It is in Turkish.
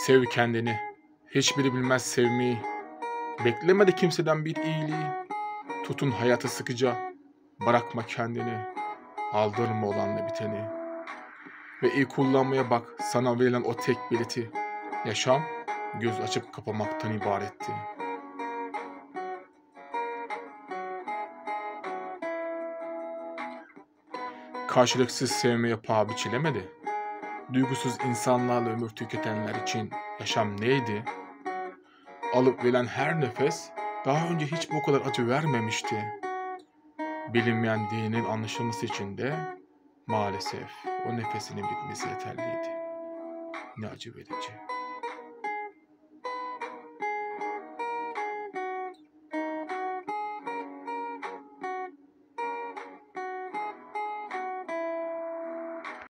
Sev kendini. Hiçbiri bilmez sevmeyi. Beklemedi kimseden bir iyiliği. Tutun hayatı sıkıca. Bırakma kendini. Aldırma olanla biteni. Ve iyi kullanmaya bak sana verilen o tek bileti. Yaşam göz açıp kapamaktan ibaretti. Karşılıksız sevmeye paha biçilemedi. Duygusuz insanlarla ömür tüketenler için yaşam neydi? Alıp verilen her nefes daha önce hiç bu kadar acı vermemişti. Bilinmeyen değerinin anlaşılması için de maalesef o nefesinin bitmesi yeterliydi. Ne acı verici.